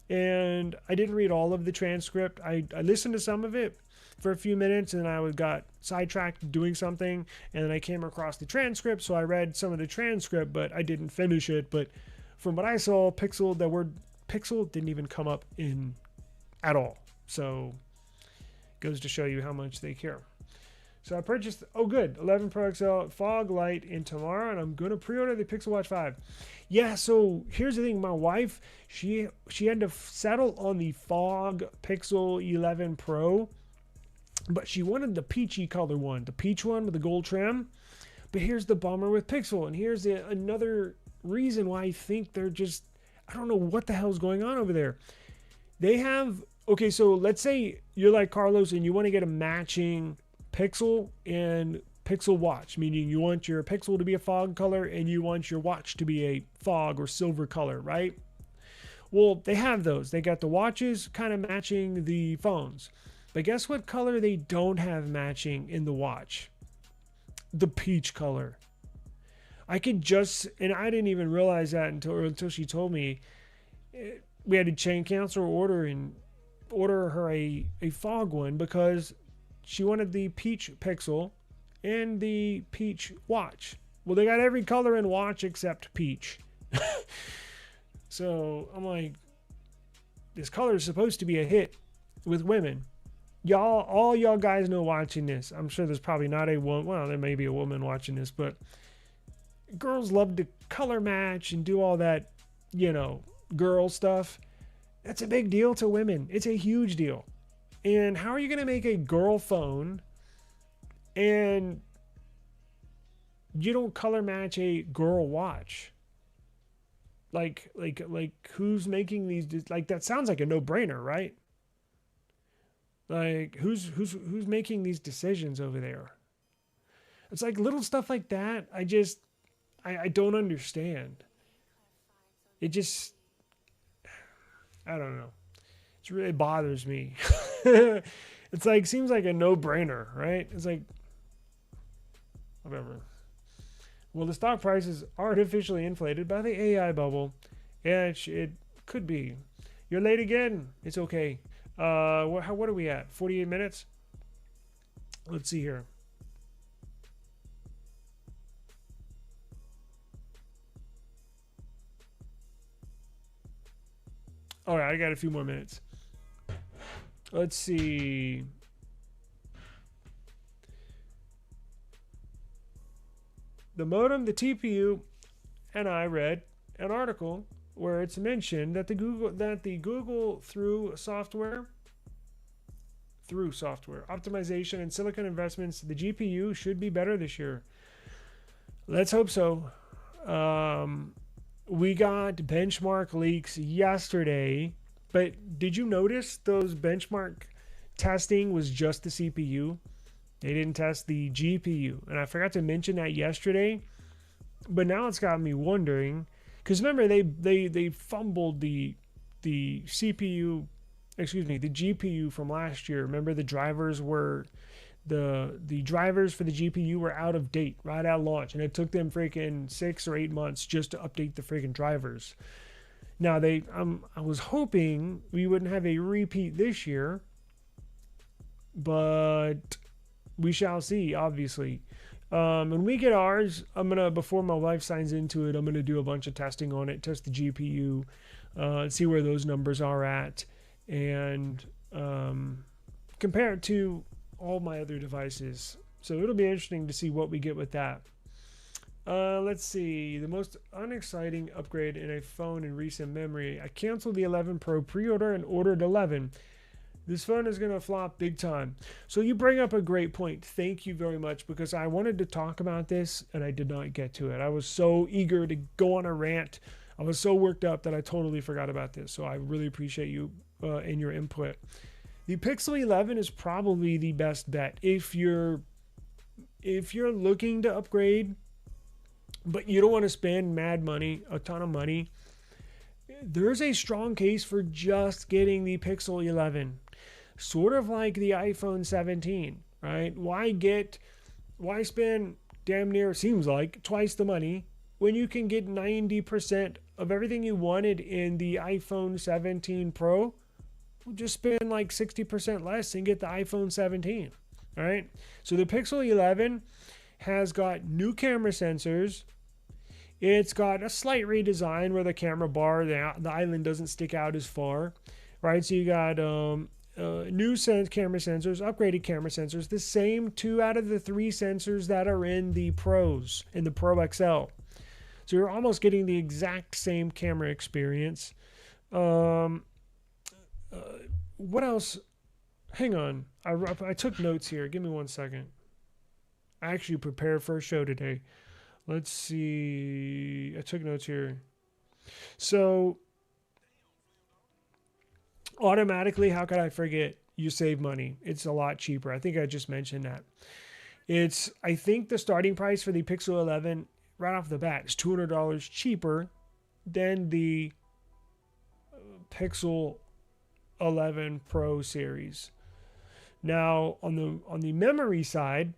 And I didn't read all of the transcript. I listened to some of it for a few minutes, and I got sidetracked doing something, and then I came across the transcript, so I read some of the transcript, but I didn't finish it. But from what I saw, the word Pixel didn't even come up at all. So goes to show you how much they care. So I purchased, 11 Pro XL Fog Light in tomorrow, and I'm going to pre-order the Pixel Watch 5. Yeah, so here's the thing. My wife, she had to settle on the Fog Pixel 11 Pro, but she wanted the peachy color one, the peach one with the gold trim. But here's the bummer with Pixel, and here's another reason why I think they're just, I don't know what the hell's going on over there. They have, okay, so let's say you're like Carlos and you want to get a matching Pixel and Pixel watch, meaning you want your Pixel to be a fog color and you want your watch to be a fog or silver color, right? Well, they have those. They got the watches kind of matching the phones. But guess what color they don't have matching in the watch? The peach color. I could just, and I didn't even realize that until she told me. We had to cancel her order and order her a fog one because she wanted the peach Pixel and the peach watch. Well, they got every color in watch except peach. So I'm like, this color is supposed to be a hit with women. All y'all guys know watching this. I'm sure there's probably not a woman. Well, there may be a woman watching this, but girls love to color match and do all that, girl stuff. That's a big deal to women. It's a huge deal. And how are you going to make a girl phone and you don't color match a girl watch? Like who's making these? Like, that sounds like a no-brainer, right? Like, who's making these decisions over there? It's like little stuff like that. I don't understand. It just, I don't know. It really bothers me. It's like, seems like a no-brainer, right? It's like, whatever. Well, the stock price is artificially inflated by the AI bubble. Yeah, it could be. You're late again. It's okay. What are we at? 48 minutes? Let's see here. All right, I got a few more minutes. Let's see. The modem, the TPU, and I read an article where it's mentioned that the Google through software optimization and silicon investments, the GPU should be better this year. Let's hope so. We got benchmark leaks yesterday, but did you notice those benchmark testing was just the CPU? They didn't test the GPU, and I forgot to mention that yesterday. But now it's got me wondering, because remember they fumbled the CPU, the GPU from last year. Remember the drivers were the drivers for the GPU were out of date right at launch, and it took them freaking 6 or 8 months just to update the freaking drivers. Now I was hoping we wouldn't have a repeat this year, but we shall see, obviously. When we get ours, before my wife signs into it, I'm gonna do a bunch of testing on it, test the GPU, see where those numbers are at, and compare it to all my other devices. So it'll be interesting to see what we get with that. Let's see. The most unexciting upgrade in a phone in recent memory. I canceled the 11 Pro pre-order and ordered 11. This phone is going to flop big time. So you bring up a great point. Thank you very much, because I wanted to talk about this and I did not get to it. I was so eager to go on a rant. I was so worked up that I totally forgot about this. So I really appreciate you and your input. The Pixel 11 is probably the best bet if you're looking to upgrade, but you don't want to spend mad money, a ton of money. There's a strong case for just getting the Pixel 11. Sort of like the iPhone 17, right? Why spend damn near, seems like, twice the money when you can get 90% of everything you wanted in the iPhone 17 Pro? Just spend like 60% less and get the iPhone 17, all right? So the Pixel 11 has got new camera sensors. It's got a slight redesign where the camera bar, the island doesn't stick out as far, right? So you got new camera sensors, upgraded camera sensors, the same 2 out of the 3 sensors that are in the Pros, in the Pro XL. So you're almost getting the exact same camera experience. What else? Hang on. I took notes here. Give me 1 second. I actually prepared for a show today. Let's see. I took notes here. So automatically, how could I forget? You save money. It's a lot cheaper. I think I just mentioned that. I think the starting price for the Pixel 11 right off the bat is $200 cheaper than the Pixel 11 Pro series. Now, on the memory side,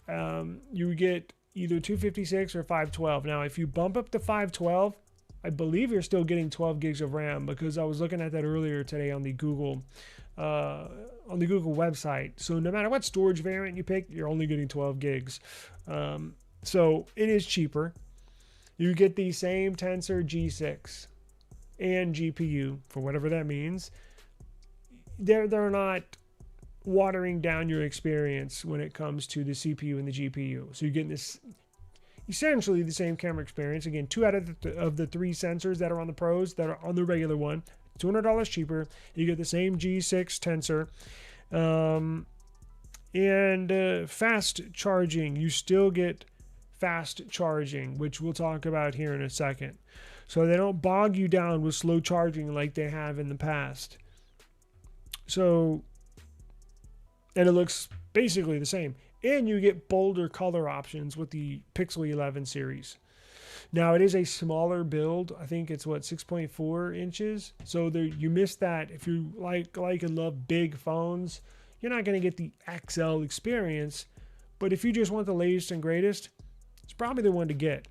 you get either 256 or 512. Now, if you bump up to 512, I believe you're still getting 12 gigs of RAM, because I was looking at that earlier today on the Google website. So no matter what storage variant you pick, you're only getting 12 gigs. So it is cheaper. You get the same Tensor G6 and GPU, for whatever that means. They're not watering down your experience when it comes to the CPU and the GPU. So you're getting this essentially the same camera experience. Again, 2 out of the 3 sensors that are on the Pros that are on the regular one, $200 cheaper. You get the same G6 Tensor. And fast charging. You still get fast charging, which we'll talk about here in a second. So they don't bog you down with slow charging like they have in the past. So, and it looks basically the same. And you get bolder color options with the Pixel 11 series. Now, it is a smaller build. I think it's 6.4 inches. So there, you miss that. If you like and love big phones, you're not going to get the XL experience. But if you just want the latest and greatest, it's probably the one to get.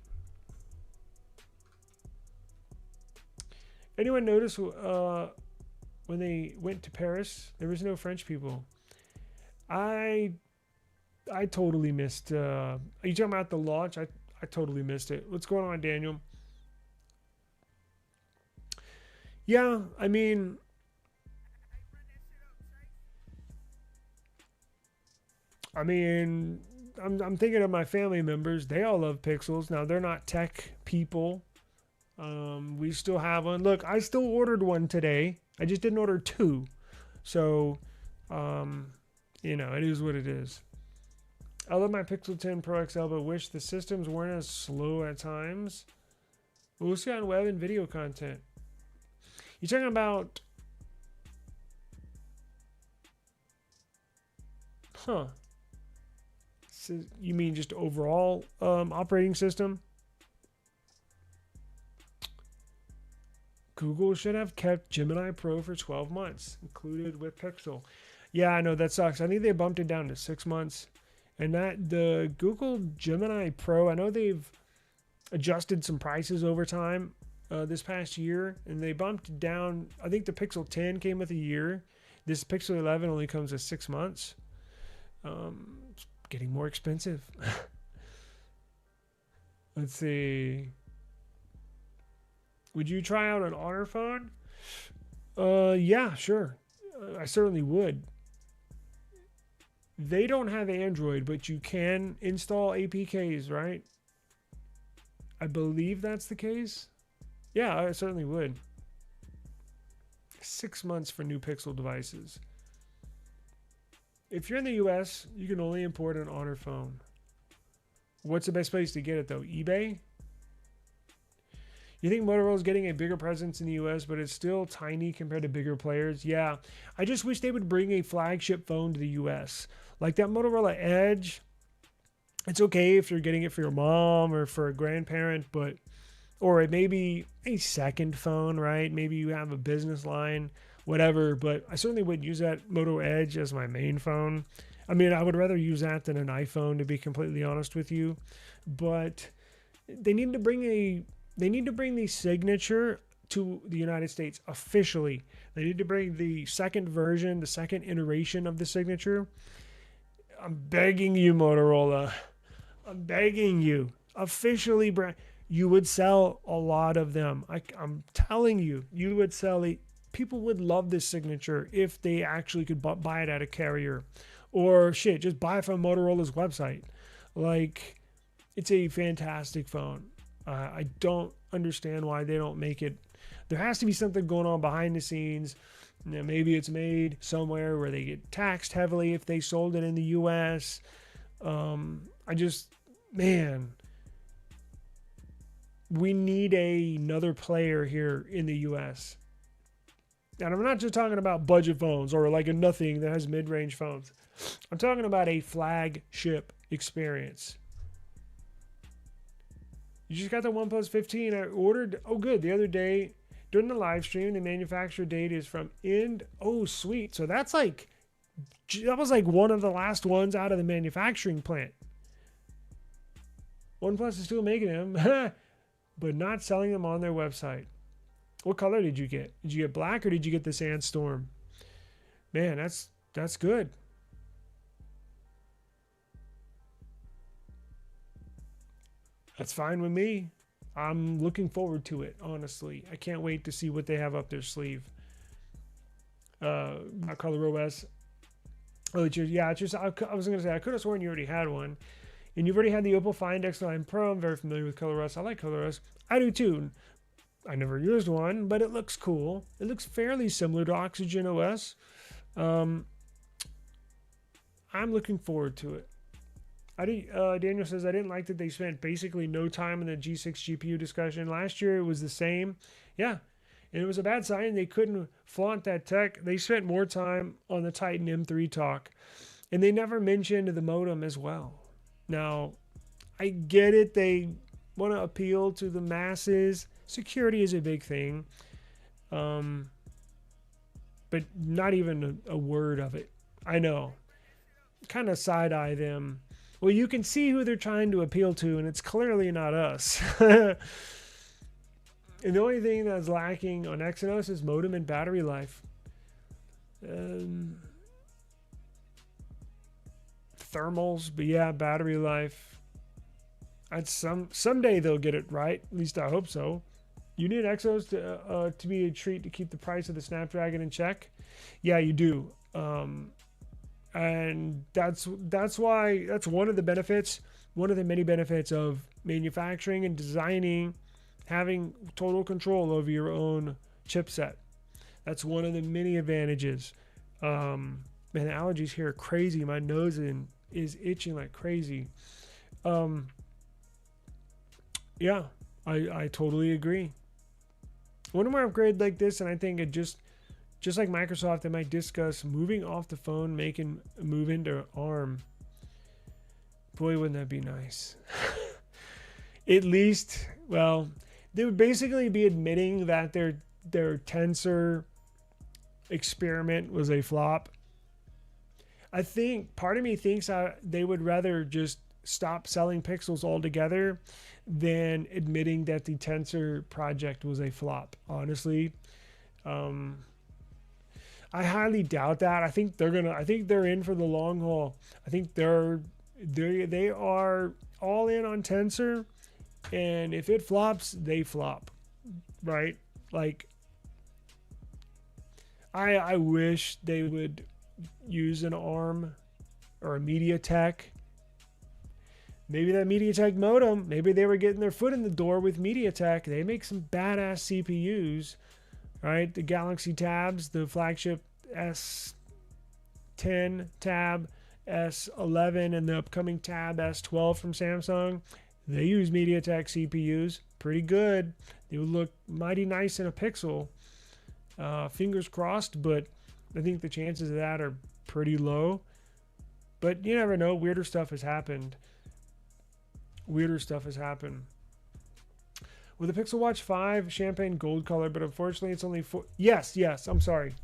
Anyone notice when they went to Paris, there was no French people? I totally missed. Are you talking about the launch? I totally missed it. What's going on, Daniel? Yeah, I mean, I'm thinking of my family members. They all love Pixels. Now, they're not tech people. We still have one. Look, I still ordered one today. I just didn't order 2. So, it is what it is. I love my Pixel 10 Pro XL, but wish the systems weren't as slow at times. We'll see on web and video content. You're talking about... Huh. So you mean just overall operating system? Google should have kept Gemini Pro for 12 months, included with Pixel. Yeah, I know, that sucks. I think they bumped it down to 6 months. And that the Google Gemini Pro, I know they've adjusted some prices over time this past year, and they bumped down. I think the Pixel 10 came with a year. This Pixel 11 only comes with 6 months. It's getting more expensive. Let's see. Would you try out an Honor phone? Yeah, sure. I certainly would. They don't have Android, but you can install APKs, right? I believe that's the case. Yeah, I certainly would. 6 months for new Pixel devices. If you're in the US, you can only import an Honor phone. What's the best place to get it, though? eBay? You think Motorola's getting a bigger presence in the US, but it's still tiny compared to bigger players? Yeah. I just wish they would bring a flagship phone to the US. Like that Motorola Edge. It's okay if you're getting it for your mom or for a grandparent, but... Or it may be a second phone, right? Maybe you have a business line, whatever. But I certainly wouldn't use that Moto Edge as my main phone. I mean, I would rather use that than an iPhone, to be completely honest with you. But they need to bring the signature to the United States officially. They need to bring the second version, the second iteration of the signature. I'm begging you, Motorola. I'm begging you. Officially brand. You would sell a lot of them. I'm telling you, you would sell it. People would love this signature if they actually could buy it at a carrier. Or shit, just buy it from Motorola's website. Like, it's a fantastic phone. I don't understand why they don't make it. There has to be something going on behind the scenes. You know, maybe it's made somewhere where they get taxed heavily if they sold it in the U.S. Man, we need another player here in the US. And I'm not just talking about budget phones or like a nothing that has mid-range phones. I'm talking about a flagship experience. You just got the OnePlus 15. I ordered, oh good, the other day during the live stream. The manufacturer date is from end. Oh sweet. So that was like one of the last ones out of the manufacturing plant. OnePlus is still making them, but not selling them on their website. What color did you get? Did you get black or did you get the Sandstorm? Man, that's good. That's fine with me. I'm looking forward to it, honestly. I can't wait to see what they have up their sleeve. Color OS. Oh, it's just, I was going to say, I could have sworn you already had one. And you've already had the Oppo Find X9 Pro. I'm very familiar with ColorOS. I like ColorOS. I do too. I never used one, but it looks cool. It looks fairly similar to Oxygen OS. I'm looking forward to it. Daniel says, I didn't like that they spent basically no time in the G6 GPU discussion. Last year it was the same. Yeah, and it was a bad sign. They couldn't flaunt that tech. They spent more time on the Titan M3 talk. And they never mentioned the modem as well. Now, I get it. They want to appeal to the masses. Security is a big thing. But not even a word of it. I know. Kind of side-eye them. Well, you can see who they're trying to appeal to, and it's clearly not us. And the only thing that's lacking on Exynos is modem and battery life. Thermals, but yeah, battery life. Someday they'll get it right. At least I hope so. You need Exynos to be a treat to keep the price of the Snapdragon in check. Yeah, you do. And that's one of the benefits, one of the many benefits of manufacturing and designing, having total control over your own chipset. That's one of the many advantages. Man, the allergies here are crazy. My nose is itching like crazy. Yeah, I totally agree. One more upgrade like this, and I think it just like Microsoft, they might discuss moving off the phone, making a move into ARM. Boy, wouldn't that be nice? At least, well, they would basically be admitting that their Tensor experiment was a flop. I think part of me thinks they would rather just stop selling Pixels altogether than admitting that the Tensor project was a flop. Honestly, I highly doubt that. I think they're in for the long haul. I think they are all in on Tensor, and if it flops, they flop, right? Like, I wish they would use an ARM or a MediaTek. Maybe that MediaTek modem. Maybe they were getting their foot in the door with MediaTek. They make some badass CPUs. Right, the Galaxy Tabs, the flagship S10 Tab, S11, and the upcoming Tab S12 from Samsung. They use MediaTek CPUs. Pretty good. They would look mighty nice in a Pixel. Fingers crossed, but I think the chances of that are pretty low. But you never know. Weirder stuff has happened. With the Pixel Watch 5 champagne gold color, but unfortunately it's only Yes, I'm sorry.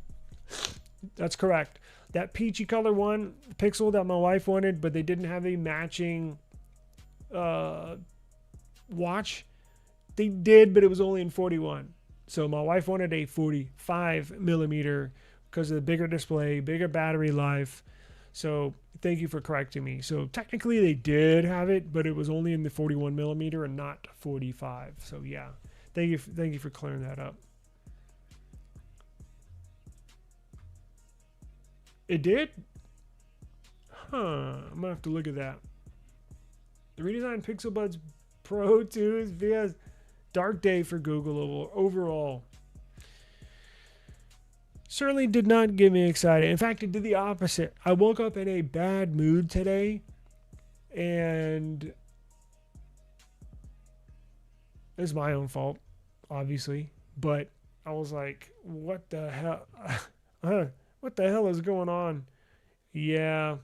That's correct. That peachy color one, Pixel that my wife wanted, but they didn't have a matching watch. They did, but it was only in 41. So my wife wanted a 45 millimeter because of the bigger display, bigger battery life. So thank you for correcting me. So technically they did have it, but it was only in the 41 millimeter and not 45. So yeah, thank you for clearing that up. It did? Huh, I'm gonna have to look at that. The redesigned Pixel Buds Pro 2 is via dark day for Google overall. Certainly did not get me excited. In fact, it did the opposite. I woke up in a bad mood today. And it's my own fault, obviously. But I was like, what the hell? What the hell is going on? Yeah.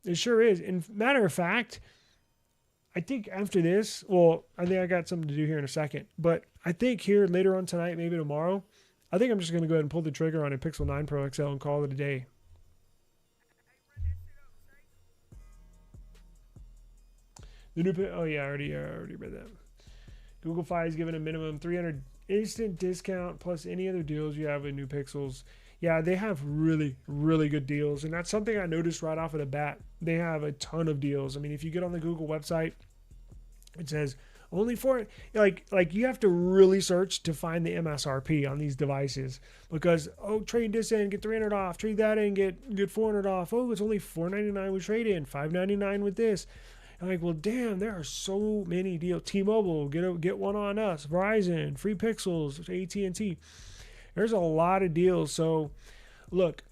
It sure is. And matter of fact, I think after this, well, I think I got something to do here in a second, but I think here later on tonight, maybe tomorrow, I think I'm just going to go ahead and pull the trigger on a Pixel 9 Pro XL and call it a day. The new, oh yeah, I already read that. Google Fi is giving a minimum 300 instant discount plus any other deals you have with new Pixels. Yeah, they have really, really good deals. And that's something I noticed right off of the bat. They have a ton of deals. I mean, if you get on the Google website, it says only for, like you have to really search to find the MSRP on these devices. Because, oh, trade this in, get 300 off. Trade that in, get 400 off. Oh, it's only $499 with trade in, $599 with this. I'm like, well, damn, there are so many deals. T-Mobile, get one on us. Verizon, free Pixels, AT&T. There's a lot of deals. So, look,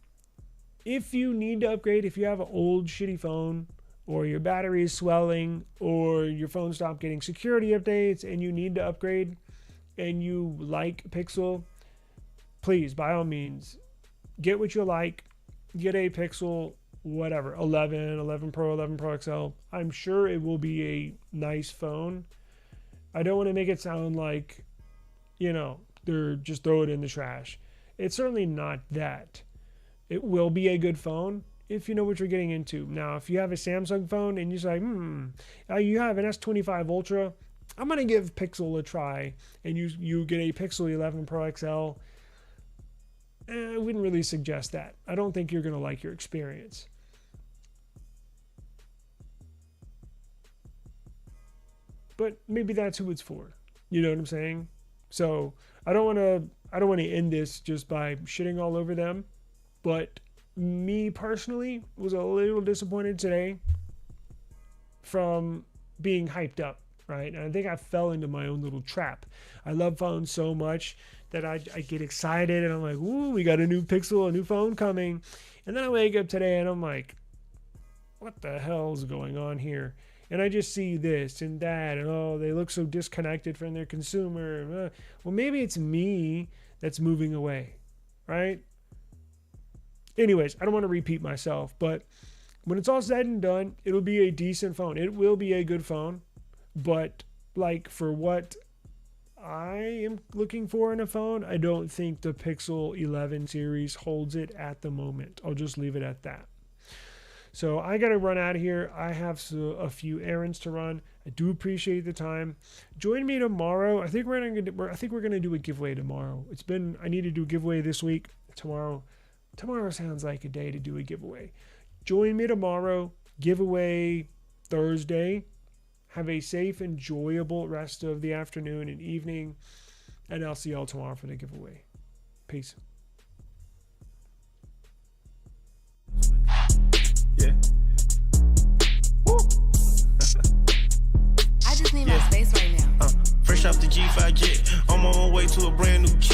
if you need to upgrade, if you have an old shitty phone or your battery is swelling or your phone stopped getting security updates and you need to upgrade and you like Pixel, please, by all means, get what you like. Get a Pixel, whatever, 11 Pro, 11 Pro XL. I'm sure it will be a nice phone. I don't want to make it sound like, they're just throw it in the trash. It's certainly not that. It will be a good phone if you know what you're getting into. Now, if you have a Samsung phone and you're like, you have an S25 Ultra, I'm going to give Pixel a try, and you get a Pixel 11 Pro XL, I wouldn't really suggest that. I don't think you're going to like your experience. But maybe that's who it's for. You know what I'm saying? So I don't want to end this just by shitting all over them. But me personally was a little disappointed today from being hyped up, right? And I think I fell into my own little trap. I love phones so much that I get excited and I'm like, ooh, we got a new Pixel, a new phone coming. And then I wake up today and I'm like, what the hell is going on here? And I just see this and that, and oh, they look so disconnected from their consumer. Well, maybe it's me that's moving away, right? Anyways, I don't want to repeat myself, but when it's all said and done, it'll be a decent phone. It will be a good phone, but like for what I am looking for in a phone, I don't think the Pixel 11 series holds it at the moment. I'll just leave it at that. So I got to run out of here. I have a few errands to run. I do appreciate the time. Join me tomorrow. I think we're gonna do a giveaway tomorrow. I need to do a giveaway this week. Tomorrow sounds like a day to do a giveaway. Join me tomorrow. Giveaway Thursday. Have a safe, enjoyable rest of the afternoon and evening, and I'll see y'all tomorrow for the giveaway. Peace. I just need my space right now. Fresh off the G5 jet, I'm on my way to a brand new kit.